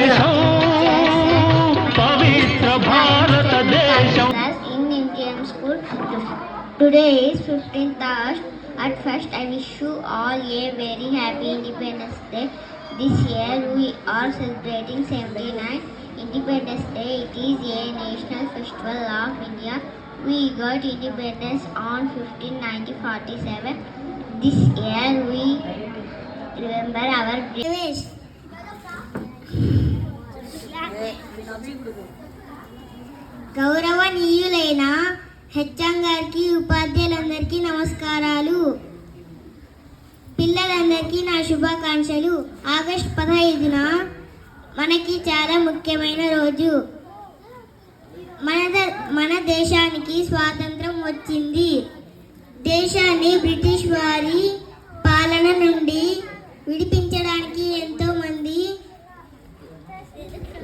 దేశం పవిత్ర భారతదేశం. In Indian school, today is 15th August. At first, I wish you all a very happy Independence Day. This year we are celebrating 79 Independence Day. It is a national festival of India. We got independence on 15 1947. This year we remember our great గౌరవనీయులైన HM గారికి, ఉపాధ్యాయులందరికీ నమస్కారాలు. పిల్లలందరికీ నా శుభాకాంక్షలు. August 15న మనకి చాలా ముఖ్యమైన రోజు. మన దేశానికి స్వాతంత్రం వచ్చింది. దేశాన్ని బ్రిటిష్ వారి పాలన నుండి విడిపించడానికి ఎంతోమంది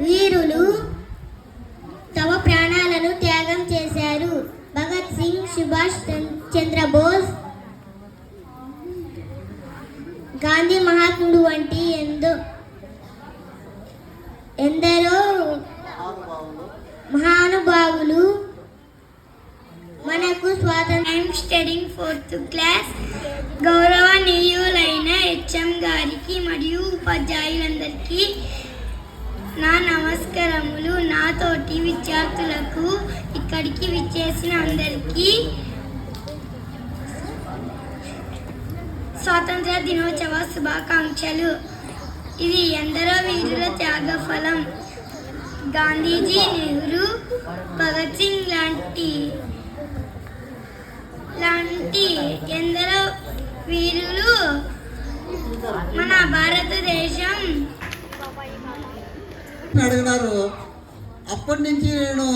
వీరులు తమ ప్రాణాలను త్యాగం చేశారు. భగత్ సింగ్, సుభాష్ చంద్రబోస్, గాంధీ మహాత్ముడు వంటి ఎందరో మహానుభావులు మనకు స్వాతంత్రం. I'm studying 4th class. గౌరవనీయులైన హెచ్ఎం గారికి మరియు ఉపాధ్యాయులందరికీ నా నమస్కారములు. నాతోటి విద్యార్థులకు, ఇక్కడికి విచ్చేసిన అందరికీ స్వాతంత్ర దినోత్సవ శుభాకాంక్షలు. ఇది ఎందరో వీరుల త్యాగ ఫలం. గాంధీజీ, నెహ్రూ, భగత్ సింగ్ లాంటి ఎందరో వీరులు మన భారతదేశం అడిగినారు. అప్పటి నుంచి నేను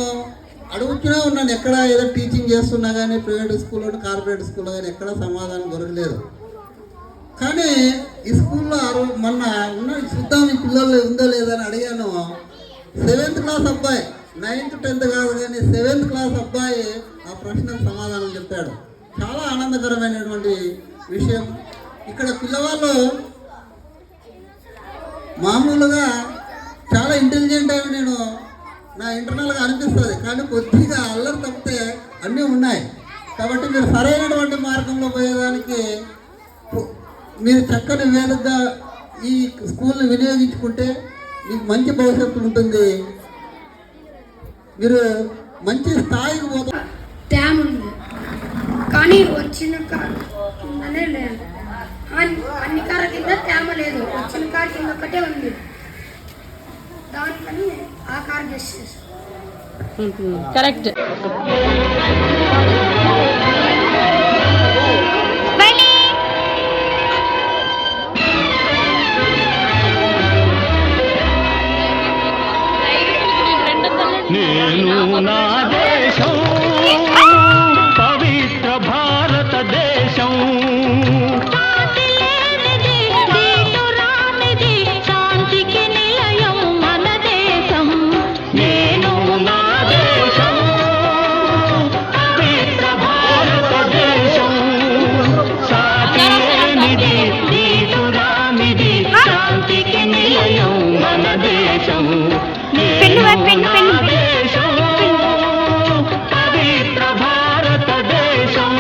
అడుగుతూనే ఉన్నాను. ఎక్కడ ఏదో టీచింగ్ చేస్తున్నా కానీ ప్రైవేట్ స్కూల్లో, కార్పొరేట్ స్కూల్లో కానీ ఎక్కడ సమాధానం దొరకలేదు. కానీ ఈ స్కూల్లో మొన్న ఉన్న చూద్దాం ఈ పిల్లలు ఉందో లేదో అని అడిగాను. 7th క్లాస్ అబ్బాయి, 9th 10th కాదు కానీ 7th క్లాస్ అబ్బాయి ఆ ప్రశ్నకు సమాధానం చెప్పాడు. చాలా ఆనందకరమైనటువంటి విషయం. ఇక్కడ పిల్లవాళ్ళు మామూలుగా చాలా ఇంటెలిజెంట్ అని నేను నా ఇంటర్నల్గా అనిపిస్తుంది. కానీ కొద్దిగా అల్లరి తప్పితే అన్నీ ఉన్నాయి. కాబట్టి మీరు సరైనటువంటి మార్గంలో పోయేదానికి మీరు చక్కని వేదికగా ఈ స్కూల్ని వినియోగించుకుంటే మీకు మంచి భవిష్యత్తు ఉంటుంది. మీరు మంచి స్థాయికి పోతారు. తేమ ఉంది కానీ వచ్చిన కిందనే లేదు. అన్ని కార కింద తేమ లేదు, వచ్చిన కారు కింద ఒక్కటే ఉంది. దానికని ఆ కార్ గెస్ట్ చేశారు. కరెక్ట్. నేను నా దేశం పవిత్ర భారతదేశం. నేను నా దేశం పవిత్ర భారతదేశం. సాటి లేనిది, దీటురానిది, శాంతికి నిలయం మన దేశం. నేను నా దేశం పవిత్ర భారతదేశం.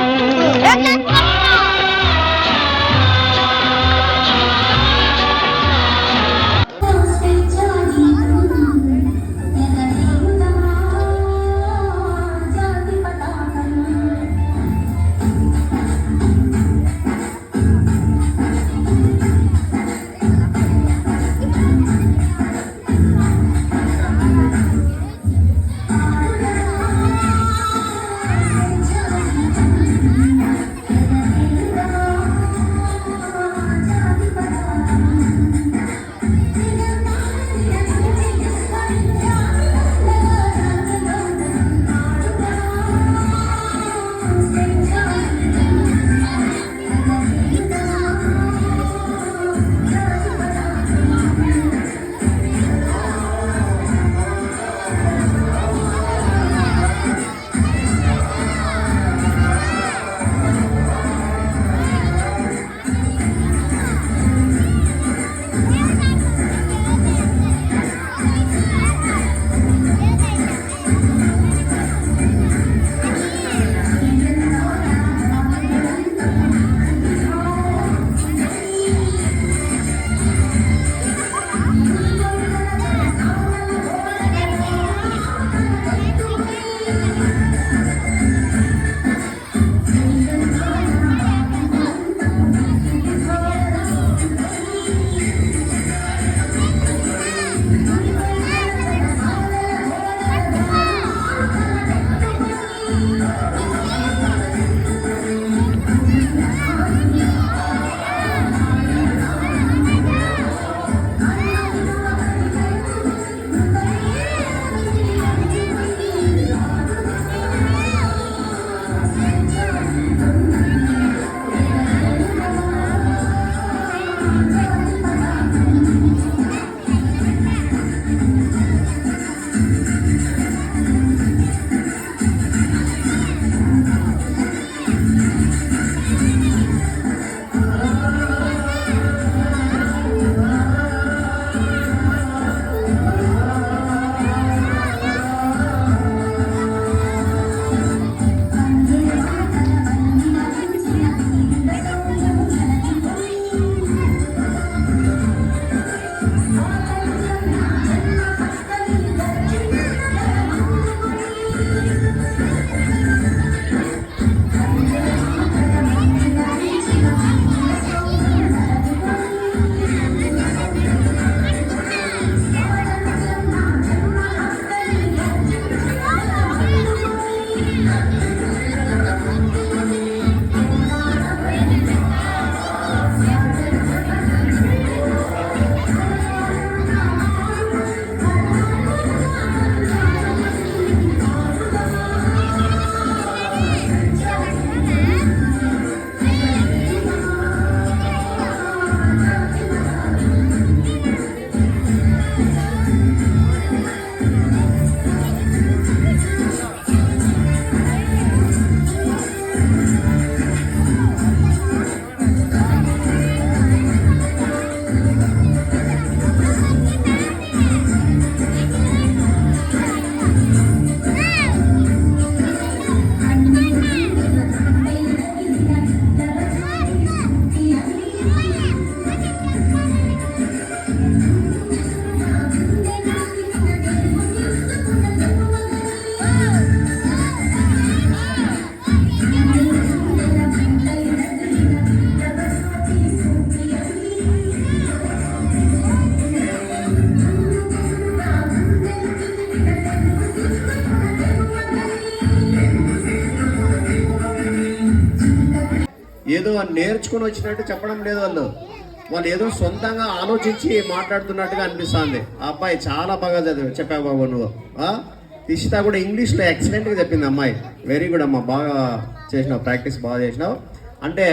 ఏదో నేర్చుకుని వచ్చినట్టు చెప్పడం లేదు వాళ్ళు ఏదో సొంతంగా ఆలోచించి మాట్లాడుతున్నట్టుగా అనిపిస్తుంది. ఆ అబ్బాయి చాలా బాగా చెప్పావు బాబు నువ్వు. తిషిత కూడా ఇంగ్లీష్లో ఎక్సలెంట్గా చెప్పింది అమ్మాయి. వెరీ గుడ్ అమ్మా, బాగా చేసినావు, ప్రాక్టీస్ బాగా చేసినావు. అంటే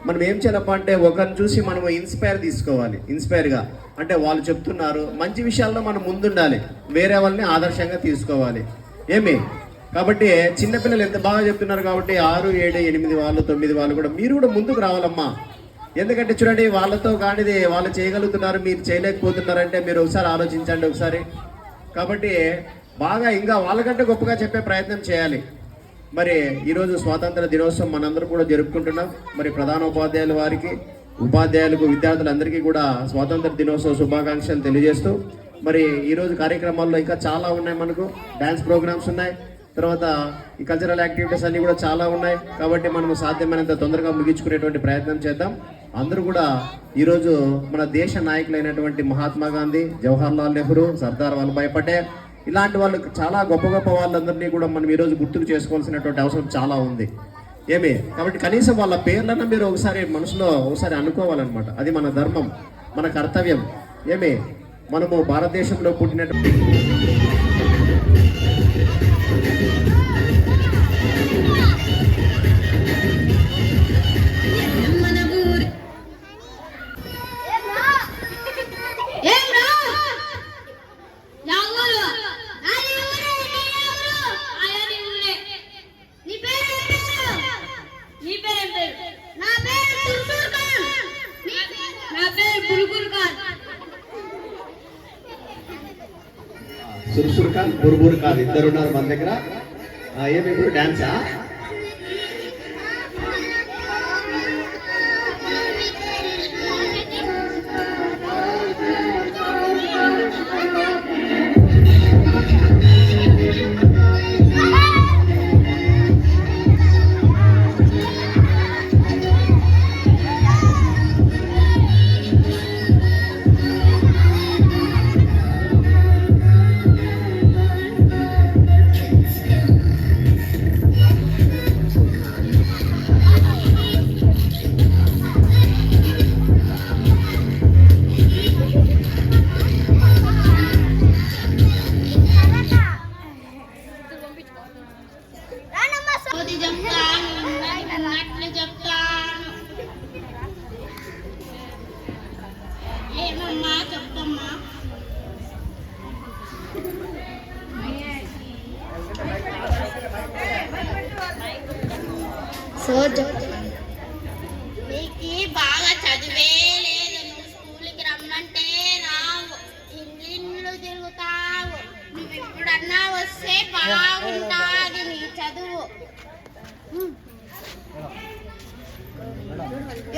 మనం ఏం చేయాలప్ప అంటే ఒకరిని చూసి మనం ఇన్స్పైర్ తీసుకోవాలి. ఇన్స్పైర్గా అంటే వాళ్ళు చెప్తున్నారు మంచి విషయాల్లో మనం ముందుండాలి, వేరే వాళ్ళని ఆదర్శంగా తీసుకోవాలి. ఏమి కాబట్టి చిన్నపిల్లలు ఎంత బాగా చెప్తున్నారు కాబట్టి 6, 7, 8 వాళ్ళు 9 వాళ్ళు కూడా మీరు కూడా ముందుకు రావాలమ్మా. ఎందుకంటే చూడండి, వాళ్ళతో కానిది వాళ్ళు చేయగలుగుతున్నారు, మీరు చేయలేకపోతున్నారంటే మీరు ఒకసారి ఆలోచించండి ఒకసారి. కాబట్టి బాగా ఇంకా వాళ్ళకంటే గొప్పగా చెప్పే ప్రయత్నం చేయాలి. మరి ఈరోజు స్వాతంత్ర దినోత్సవం మనందరూ కూడా జరుపుకుంటున్నాం. మరి ప్రధాన ఉపాధ్యాయుల వారికి, ఉపాధ్యాయులకు, విద్యార్థులందరికీ కూడా స్వాతంత్ర దినోత్సవ శుభాకాంక్షలు తెలియజేస్తూ మరి ఈరోజు కార్యక్రమాల్లో ఇంకా చాలా ఉన్నాయి. మనకు డ్యాన్స్ ప్రోగ్రామ్స్ ఉన్నాయి, తర్వాత ఈ కల్చరల్ యాక్టివిటీస్ అన్నీ కూడా చాలా ఉన్నాయి. కాబట్టి మనము సాధ్యమైనంత తొందరగా ముగించుకునేటువంటి ప్రయత్నం చేద్దాం. అందరూ కూడా ఈరోజు మన దేశ నాయకులైనటువంటి మహాత్మా గాంధీ, జవహర్ లాల్ నెహ్రూ, సర్దార్ వల్లభాయ్ పటేల్ ఇలాంటి వాళ్ళు చాలా గొప్ప గొప్ప వాళ్ళందరినీ కూడా మనం ఈరోజు గుర్తుకు చేసుకోవాల్సినటువంటి అవసరం చాలా ఉంది. కాబట్టి కనీసం వాళ్ళ పేర్లన్నా మీరు ఒకసారి మనసులో ఒకసారి అనుకోవాలన్నమాట. అది మన ధర్మం, మన కర్తవ్యం. మనము భారతదేశంలో పుట్టినటువంటి సుర్సుర్ ఖాన్, బుర్బుర్ ఖాన్ ఇద్దరు ఉన్నారు మన దగ్గర. ఏమి ఇప్పుడు డాన్సా? సో చెప్తాను. నీకు బాగా చదివే లేదు, నువ్వు స్కూల్కి రమ్మంటే రావు, ఇంగ్లీష్లు తిరుగుతావు. నువ్వు ఇప్పుడన్నా వస్తే బాగుంటుంది నీ చదువు.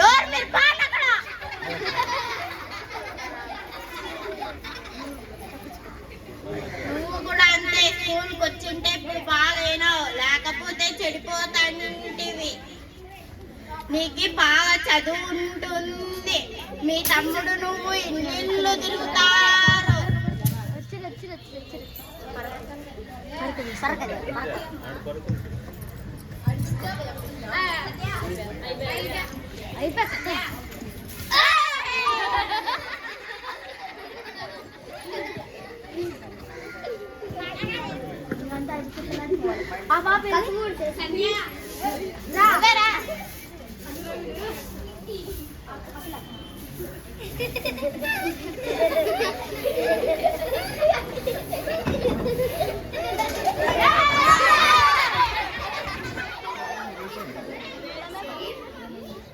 ఎవరు మీరు పాట అక్కడ? నువ్వు కూడా అంతే, స్కూల్కి వచ్చింటే ఇప్పుడు బాగైనావు, లేకపోతే చెడిపోతాంటివి. నీకు బాగా చదువు ఉంటుంది, మీ తమ్ముడు నువ్వు ఇంగ్లీష్లో తిరుగుతారు.